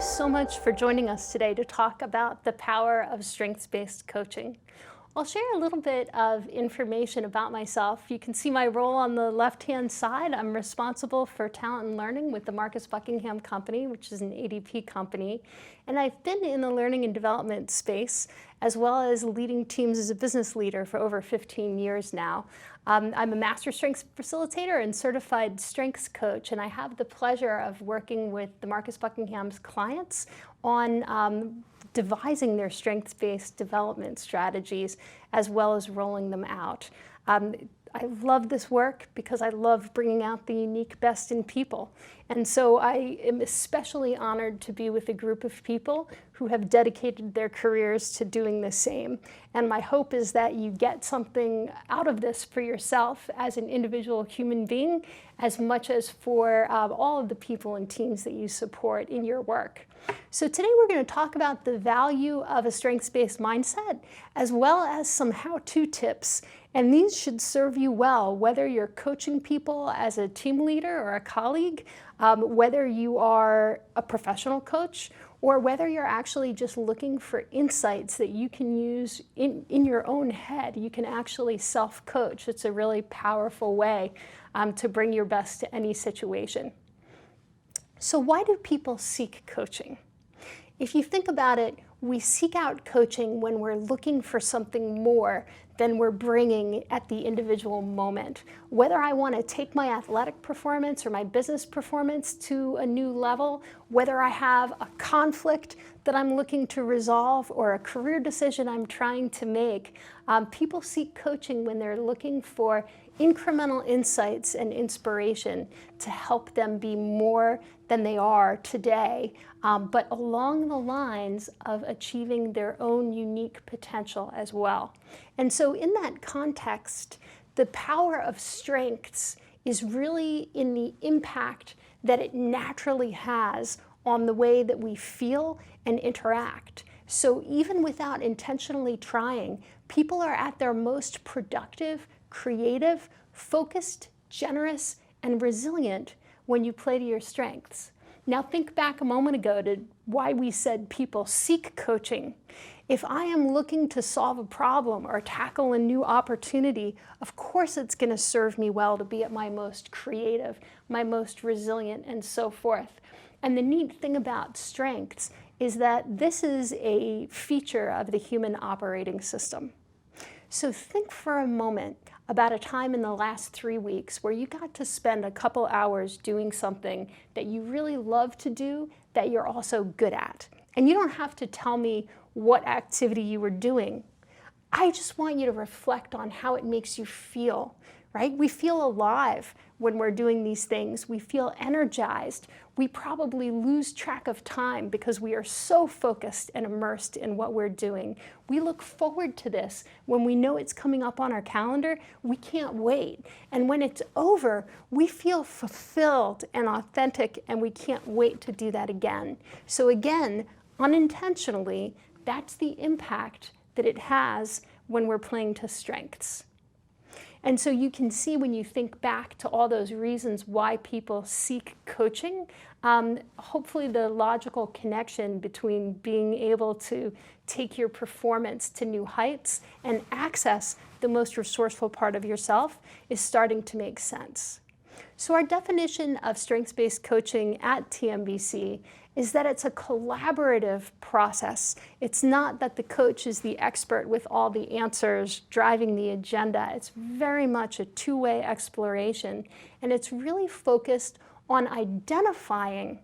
you so much for joining us today to talk about the power of strengths-based coaching. I'll share a little bit of information about myself. You can see my role on the left-hand side. I'm responsible for talent and learning with the Marcus Buckingham Company, which is an ADP company. And I've been in the learning and development space, as well as leading teams as a business leader for over 15 years now. I'm a master strengths facilitator and certified strengths coach, and I have the pleasure of working with the Marcus Buckingham's clients on devising their strengths-based development strategies, as well as rolling them out. I love this work because I love bringing out the unique best in people. And so I am especially honored to be with a group of people who have dedicated their careers to doing the same. And my hope is that you get something out of this for yourself as an individual human being, as much as for all of the people and teams that you support in your work. So today we're going to talk about the value of a strengths-based mindset, as well as some how-to tips. And these should serve you well, whether you're coaching people as a team leader or a colleague, whether you are a professional coach, or whether you're actually just looking for insights that you can use in your own head. You can actually self-coach. It's a really powerful way to bring your best to any situation. So why do people seek coaching? If you think about it, we seek out coaching when we're looking for something more than we're bringing at the individual moment. Whether I want to take my athletic performance or my business performance to a new level, whether I have a conflict that I'm looking to resolve or a career decision I'm trying to make, people seek coaching when they're looking for incremental insights and inspiration to help them be more than they are today, but along the lines of achieving their own unique potential as well. And so in that context, the power of strengths is really in the impact that it naturally has on the way that we feel and interact. So even without intentionally trying, people are at their most productive, creative, focused, generous, and resilient when you play to your strengths. Now think back a moment ago to why we said people seek coaching. If I am looking to solve a problem or tackle a new opportunity, of course it's going to serve me well to be at my most creative, my most resilient, and so forth. And the neat thing about strengths is that this is a feature of the human operating system. So think for a moment about a time in the last 3 weeks where you got to spend a couple hours doing something that you really love to do, that you're also good at. And you don't have to tell me what activity you were doing. I just want you to reflect on how it makes you feel, right? We feel alive when we're doing these things. We feel energized. We probably lose track of time because we are so focused and immersed in what we're doing. We look forward to this. When we know it's coming up on our calendar, we can't wait. And when it's over, we feel fulfilled and authentic, and we can't wait to do that again. So again, unintentionally, that's the impact that it has when we're playing to strengths. And so you can see when you think back to all those reasons why people seek coaching, hopefully the logical connection between being able to take your performance to new heights and access the most resourceful part of yourself is starting to make sense. So our definition of strengths-based coaching at TMBC is that it's a collaborative process. It's not that the coach is the expert with all the answers driving the agenda. It's very much a two-way exploration, and it's really focused on identifying.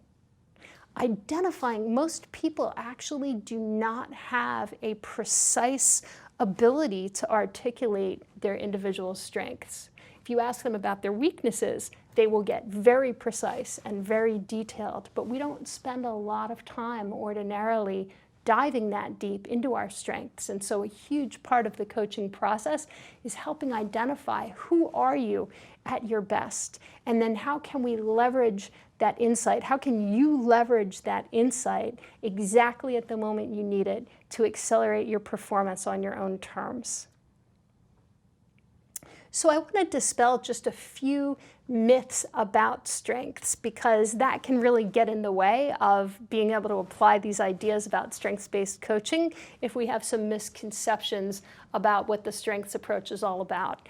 Most people actually do not have a precise ability to articulate their individual strengths. If you ask them about their weaknesses, they will get very precise and very detailed, but we don't spend a lot of time ordinarily diving that deep into our strengths. And so a huge part of the coaching process is helping identify who are you at your best, and then how can we leverage that insight? How can you leverage that insight exactly at the moment you need it to accelerate your performance on your own terms? So I want to dispel just a few myths about strengths, because that can really get in the way of being able to apply these ideas about strengths-based coaching if we have some misconceptions about what the strengths approach is all about.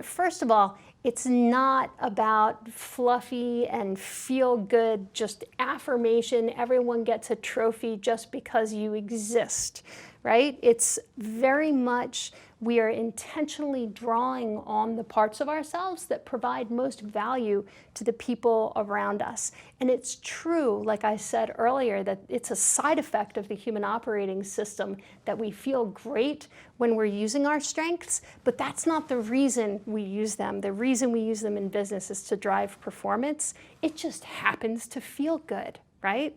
First of all, it's not about fluffy and feel-good, just affirmation, everyone gets a trophy just because you exist, right? It's very much we are intentionally drawing on the parts of ourselves that provide most value to the people around us. And it's true, like I said earlier, that it's a side effect of the human operating system that we feel great when we're using our strengths, but that's not the reason we use them. The reason we use them in business is to drive performance. It just happens to feel good, right?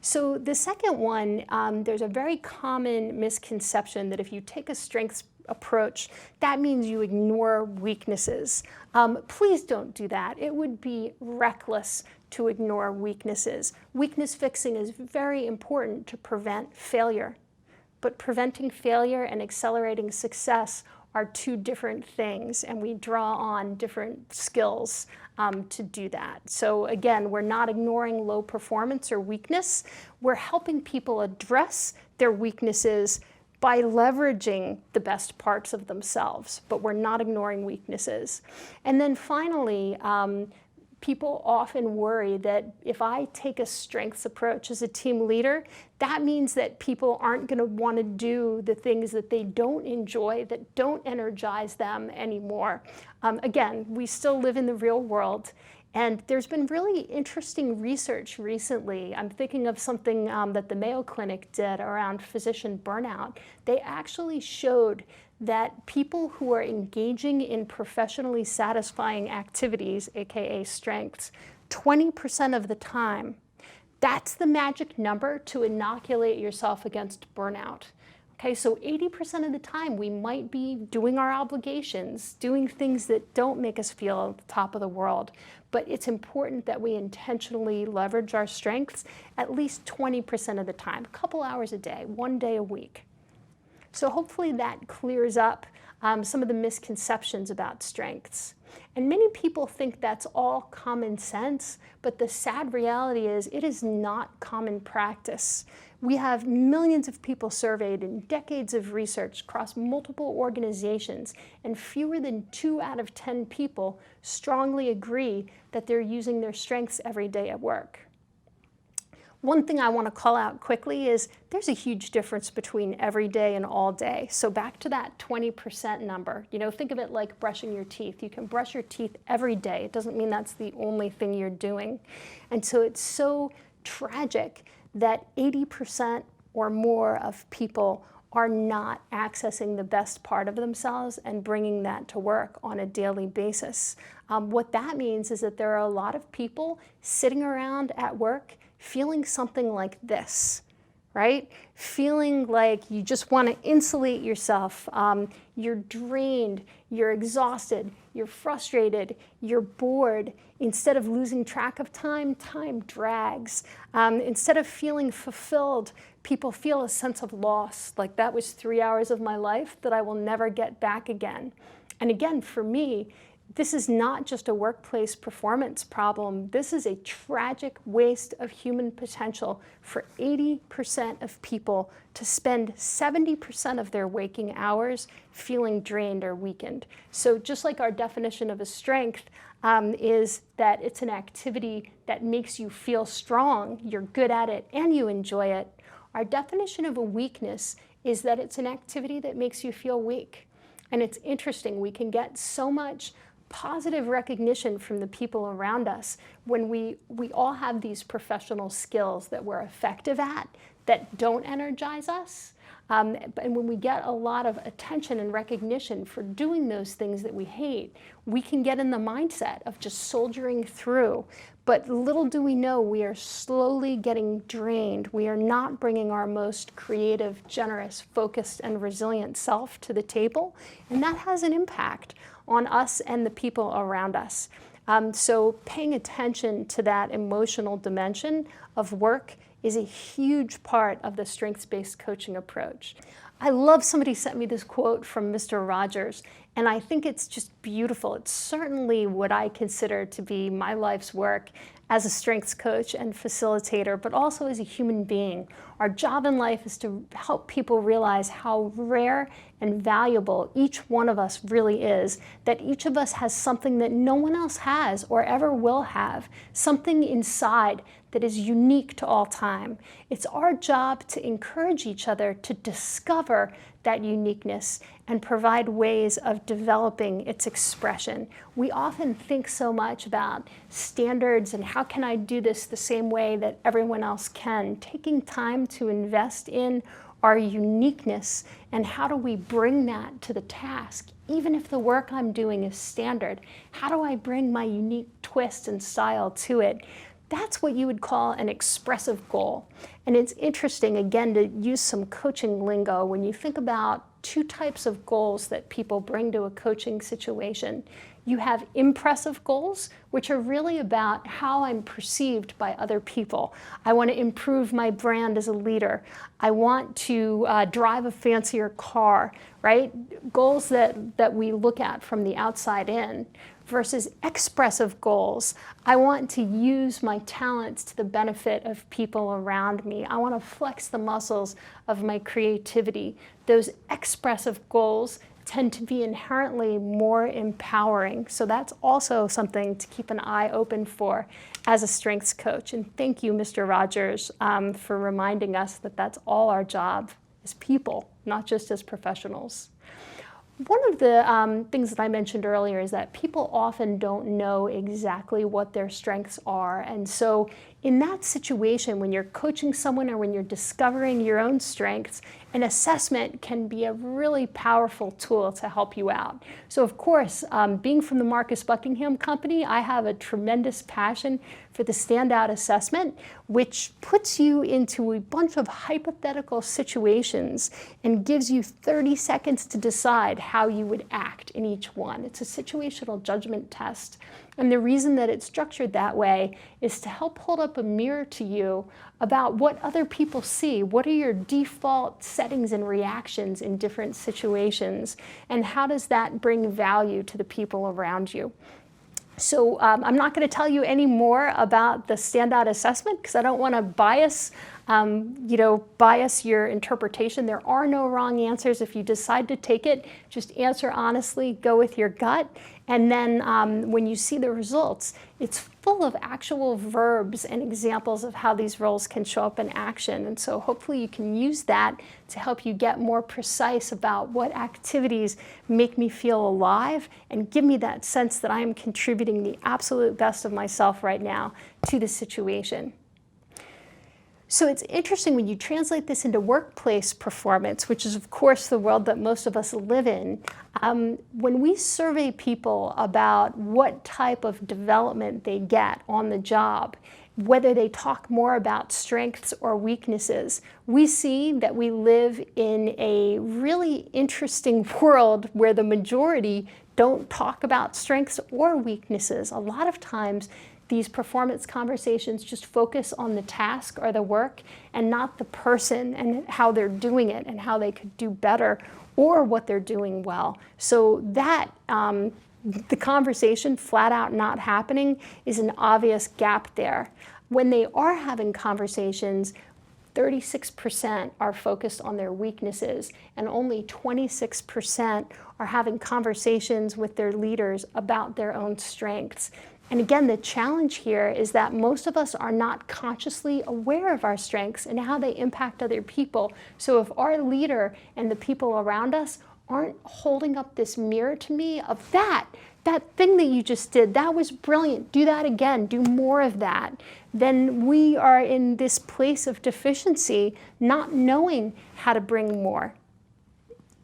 So the second one, there's a very common misconception that if you take a strengths approach, that means you ignore weaknesses. Please don't do that. It would be reckless to ignore weaknesses. Weakness fixing is very important to prevent failure, but preventing failure and accelerating success are two different things, and we draw on different skills to do that. So again, we're not ignoring low performance or weakness. We're helping people address their weaknesses by leveraging the best parts of themselves, but we're not ignoring weaknesses. And then finally, people often worry that if I take a strengths approach as a team leader, that means that people aren't going to want to do the things that they don't enjoy, that don't energize them anymore. Again, we still live in the real world, and there's been really interesting research recently. I'm thinking of something that the Mayo Clinic did around physician burnout. They actually showed that people who are engaging in professionally satisfying activities, aka strengths, 20% of the time, that's the magic number to inoculate yourself against burnout. Okay, so 80% of the time we might be doing our obligations, doing things that don't make us feel at the top of the world, but it's important that we intentionally leverage our strengths at least 20% of the time, a couple hours a day, 1 day a week. So hopefully that clears up some of the misconceptions about strengths. And many people think that's all common sense, but the sad reality is it is not common practice. We have millions of people surveyed and decades of research across multiple organizations, and fewer than 2 out of 10 people strongly agree that they're using their strengths every day at work. One thing I want to call out quickly is there's a huge difference between every day and all day. So back to that 20% number, think of it like brushing your teeth. You can brush your teeth every day. It doesn't mean that's the only thing you're doing. And so it's so tragic that 80% or more of people are not accessing the best part of themselves and bringing that to work on a daily basis. What that means is that there are a lot of people sitting around at work feeling something like this, right? Feeling like you just want to insulate yourself. You're drained, you're exhausted, you're frustrated, you're bored. Instead of losing track of time, time drags. Instead of feeling fulfilled, people feel a sense of loss, like that was 3 hours of my life that I will never get back again. And again, for me, this is not just a workplace performance problem. This is a tragic waste of human potential for 80% of people to spend 70% of their waking hours feeling drained or weakened. So just like our definition of a strength is that it's an activity that makes you feel strong, you're good at it, and you enjoy it, our definition of a weakness is that it's an activity that makes you feel weak. And it's interesting, we can get so much positive recognition from the people around us when we all have these professional skills that we're effective at that don't energize us. And when we get a lot of attention and recognition for doing those things that we hate, we can get in the mindset of just soldiering through. But little do we know, we are slowly getting drained. We are not bringing our most creative, generous, focused, and resilient self to the table. And that has an impact on us and the people around us. So paying attention to that emotional dimension of work is a huge part of the strengths-based coaching approach. I love somebody sent me this quote from Mr. Rogers, And I think it's just beautiful. It's certainly what I consider to be my life's work as a strengths coach and facilitator, but also as a human being. Our job in life is to help people realize how rare and valuable each one of us really is, that each of us has something that no one else has or ever will have, something inside that is unique to all time. It's our job to encourage each other to discover that uniqueness and provide ways of developing its expression. We often think so much about standards and how can I do this the same way that everyone else can. Taking time to invest in our uniqueness and how do we bring that to the task. Even if the work I'm doing is standard, how do I bring my unique twist and style to it? That's what you would call an expressive goal. And it's interesting, again, to use some coaching lingo when you think about two types of goals that people bring to a coaching situation. You have impressive goals, which are really about how I'm perceived by other people. I want to improve my brand as a leader. I want to drive a fancier car, right? Goals that we look at from the outside in. Versus expressive goals. I want to use my talents to the benefit of people around me. I want to flex the muscles of my creativity. Those expressive goals tend to be inherently more empowering. So that's also something to keep an eye open for as a strengths coach. And thank you, Mr. Rogers, for reminding us that that's all our job as people, not just as professionals. One of the things that I mentioned earlier is that people often don't know exactly what their strengths are. And so in that situation, when you're coaching someone or when you're discovering your own strengths, an assessment can be a really powerful tool to help you out. So of course, being from the Marcus Buckingham Company, I have a tremendous passion for the standout assessment, which puts you into a bunch of hypothetical situations and gives you 30 seconds to decide how you would act in each one. It's a situational judgment test. And the reason that it's structured that way is to help hold up a mirror to you about what other people see. What are your default settings and reactions in different situations? And how does that bring value to the people around you? So I'm not going to tell you any more about the standout assessment because I don't want to bias your interpretation. There are no wrong answers. If you decide to take it, just answer honestly, go with your gut. And then when you see the results, it's full of actual verbs and examples of how these roles can show up in action. And so hopefully you can use that to help you get more precise about what activities make me feel alive and give me that sense that I am contributing the absolute best of myself right now to the situation. So it's interesting when you translate this into workplace performance, which is of course the world that most of us live in. When we survey people about what type of development they get on the job, whether they talk more about strengths or weaknesses, we see that we live in a really interesting world where the majority don't talk about strengths or weaknesses. A lot of times, these performance conversations just focus on the task or the work and not the person and how they're doing it and how they could do better or what they're doing well. So that the conversation flat out not happening is an obvious gap there. When they are having conversations, 36% are focused on their weaknesses and only 26% are having conversations with their leaders about their own strengths. And again, the challenge here is that most of us are not consciously aware of our strengths and how they impact other people. So if our leader and the people around us aren't holding up this mirror to me of that thing that you just did, that was brilliant, do that again, do more of that, then we are in this place of deficiency, not knowing how to bring more.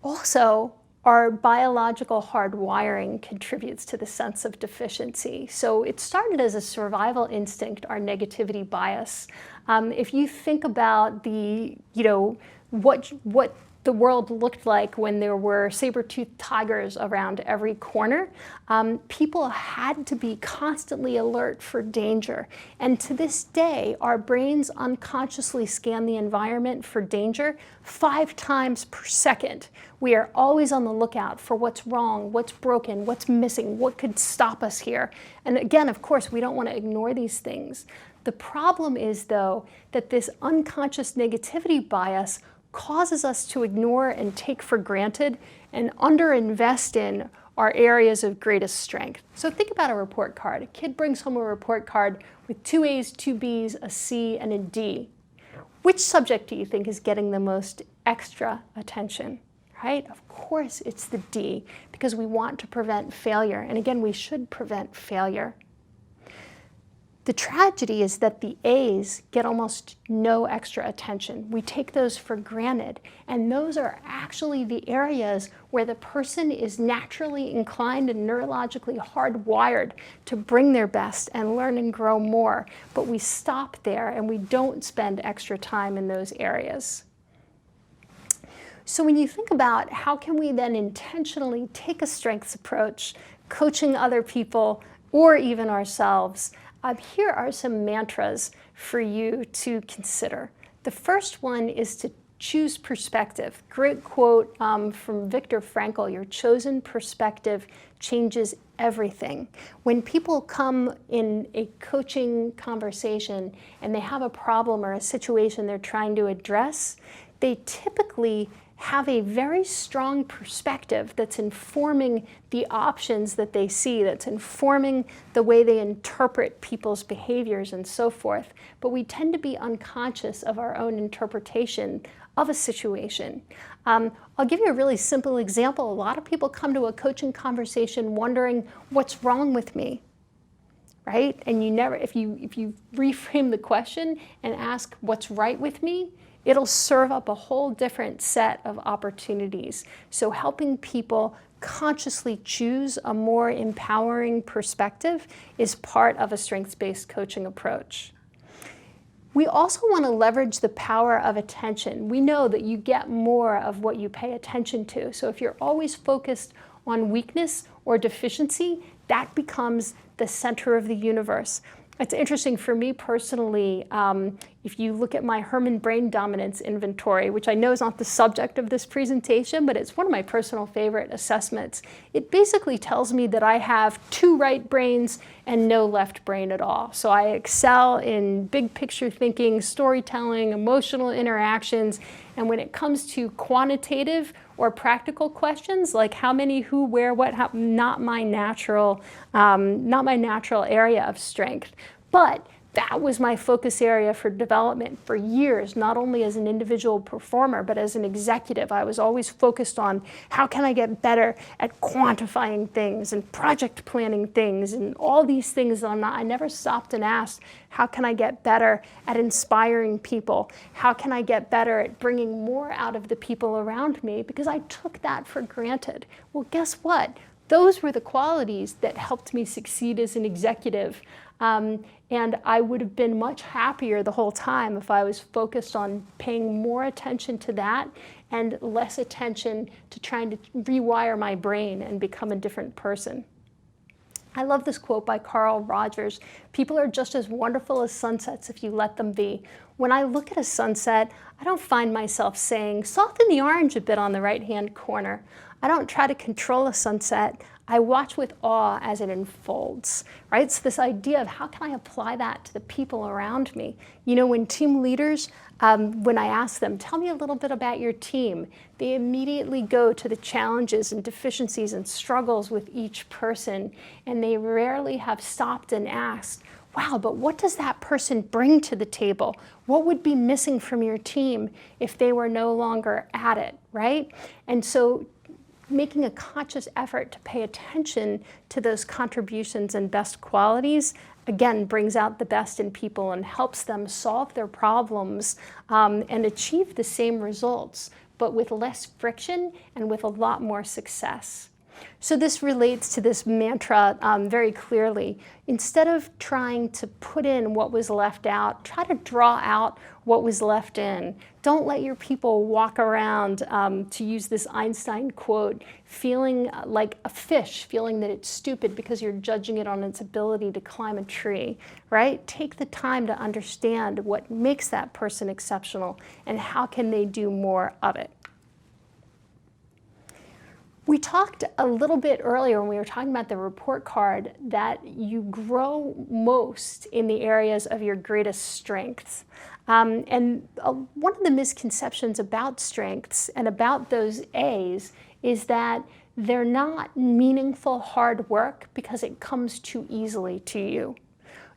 Also, our biological hardwiring contributes to the sense of deficiency. So it started as a survival instinct, our negativity bias. If you think about what the world looked like when there were saber-toothed tigers around every corner. People had to be constantly alert for danger. And to this day, our brains unconsciously scan the environment for danger 5 times per second. We are always on the lookout for what's wrong, what's broken, what's missing, what could stop us here. And again, of course, we don't want to ignore these things. The problem is, though, that this unconscious negativity bias causes us to ignore and take for granted and underinvest in our areas of greatest strength. So think about a report card. A kid brings home a report card with 2 A's, 2 B's, a C, and a D. Which subject do you think is getting the most extra attention? Right? Of course it's the D, because we want to prevent failure. And again, we should prevent failure. The tragedy is that the A's get almost no extra attention. We take those for granted, and those are actually the areas where the person is naturally inclined and neurologically hardwired to bring their best and learn and grow more. But we stop there and we don't spend extra time in those areas. So when you think about how can we then intentionally take a strengths approach, coaching other people or even ourselves, here are some mantras for you to consider. The first one is to choose perspective. Great quote from Viktor Frankl, your chosen perspective changes everything. When people come in a coaching conversation and they have a problem or a situation they're trying to address, they typically have a very strong perspective that's informing the options that they see, that's informing the way they interpret people's behaviors and so forth. But we tend to be unconscious of our own interpretation of a situation. I'll give you a really simple example. A lot of people come to a coaching conversation wondering, what's wrong with me? Right? And you never, if you reframe the question and ask, what's right with me? It'll serve up a whole different set of opportunities. So helping people consciously choose a more empowering perspective is part of a strengths-based coaching approach. We also want to leverage the power of attention. We know that you get more of what you pay attention to. So if you're always focused on weakness or deficiency, that becomes the center of the universe. It's interesting for me personally, if you look at my Herrmann brain dominance inventory, which I know is not the subject of this presentation, but it's one of my personal favorite assessments. It basically tells me that I have 2 right brains and no left brain at all. So I excel in big picture thinking, storytelling, emotional interactions, and when it comes to quantitative or practical questions like how many, who, where, what, how, not my natural area of strength. But that was my focus area for development for years, not only as an individual performer, but as an executive. I was always focused on how can I get better at quantifying things and project planning things and all these things that I never stopped and asked, how can I get better at inspiring people? How can I get better at bringing more out of the people around me? Because I took that for granted. Well, guess what? Those were the qualities that helped me succeed as an executive. And I would have been much happier the whole time if I was focused on paying more attention to that and less attention to trying to rewire my brain and become a different person. I love this quote by Carl Rogers. People are just as wonderful as sunsets if you let them be. When I look at a sunset, I don't find myself saying, soften the orange a bit on the right-hand corner. I don't try to control a sunset. I watch with awe as it unfolds, right? So this idea of how can I apply that to the people around me? You know, when team leaders, when I ask them, tell me a little bit about your team, they immediately go to the challenges and deficiencies and struggles with each person, and they rarely have stopped and asked, wow, but what does that person bring to the table? What would be missing from your team if they were no longer at it, right? And so making a conscious effort to pay attention to those contributions and best qualities, again, brings out the best in people and helps them solve their problems and achieve the same results, but with less friction and with a lot more success. So this relates to this mantra very clearly. Instead of trying to put in what was left out, try to draw out what was left in. Don't let your people walk around, to use this Einstein quote, feeling like a fish, feeling that it's stupid because you're judging it on its ability to climb a tree, right? Take the time to understand what makes that person exceptional and how can they do more of it. We talked a little bit earlier when we were talking about the report card that you grow most in the areas of your greatest strengths. And one of the misconceptions about strengths and about those A's is that they're not meaningful hard work because it comes too easily to you.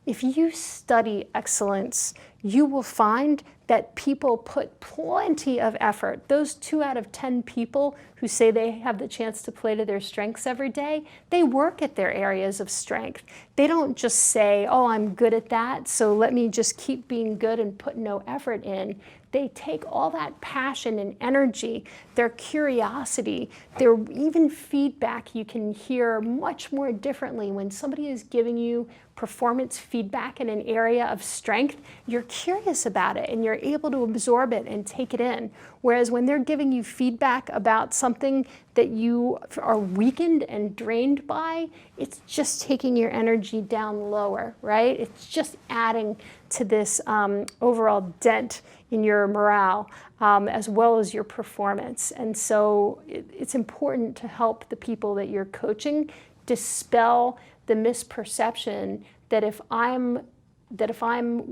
If you study excellence, you will find that people put plenty of effort. Those 2 out of 10 people who say they have the chance to play to their strengths every day, they work at their areas of strength. They don't just say, oh, I'm good at that, so let me just keep being good and put no effort in. They take all that passion and energy, their curiosity, their even feedback you can hear much more differently when somebody is giving you performance feedback in an area of strength. You're curious about it and you're able to absorb it and take it in. Whereas when they're giving you feedback about something that you are weakened and drained by, it's just taking your energy down lower, right? It's just adding to this overall dent in your morale, as well as your performance. And so it's important to help the people that you're coaching dispel the misperception that if I'm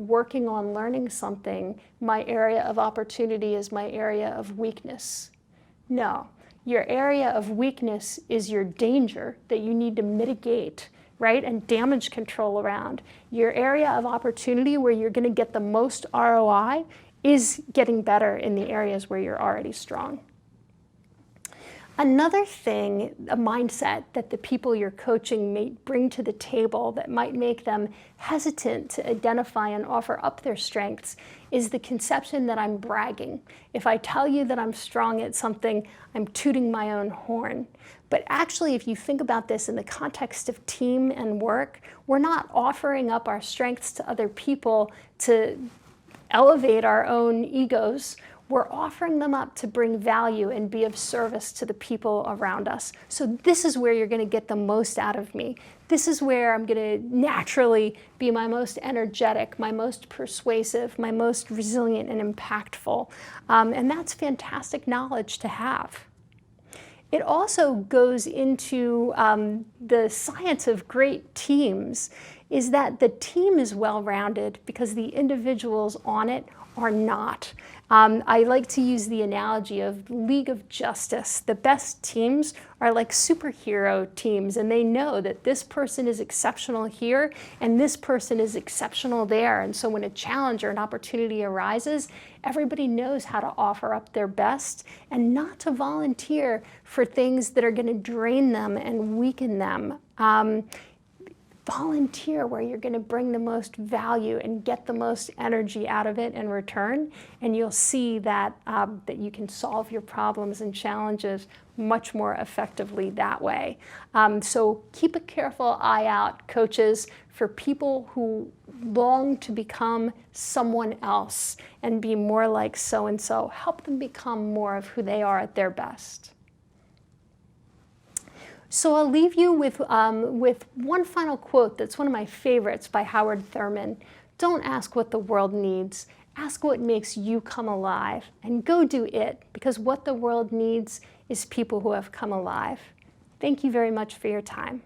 working on learning something, my area of opportunity is my area of weakness. No, your area of weakness is your danger that you need to mitigate, right? And damage control around. Your area of opportunity where you're going to get the most ROI is getting better in the areas where you're already strong. Another thing, a mindset that the people you're coaching may bring to the table that might make them hesitant to identify and offer up their strengths is the conception that I'm bragging. If I tell you that I'm strong at something, I'm tooting my own horn. But actually, if you think about this in the context of team and work, we're not offering up our strengths to other people to elevate our own egos. We're offering them up to bring value and be of service to the people around us. So this is where you're going to get the most out of me. This is where I'm going to naturally be my most energetic, my most persuasive, my most resilient and impactful. And that's fantastic knowledge to have. It also goes into the science of great teams, is that the team is well-rounded because the individuals on it are not. I like to use the analogy of League of Justice. The best teams are like superhero teams, and they know that this person is exceptional here and this person is exceptional there. And so when a challenge or an opportunity arises, everybody knows how to offer up their best and not to volunteer for things that are going to drain them and weaken them. Volunteer where you're going to bring the most value and get the most energy out of it in return, and you'll see that that you can solve your problems and challenges much more effectively that way. So keep a careful eye out, coaches, for people who long to become someone else and be more like so-and-so. Help them become more of who they are at their best. So I'll leave you with one final quote that's one of my favorites by Howard Thurman. Don't ask what the world needs. Ask what makes you come alive, and go do it, because what the world needs is people who have come alive. Thank you very much for your time.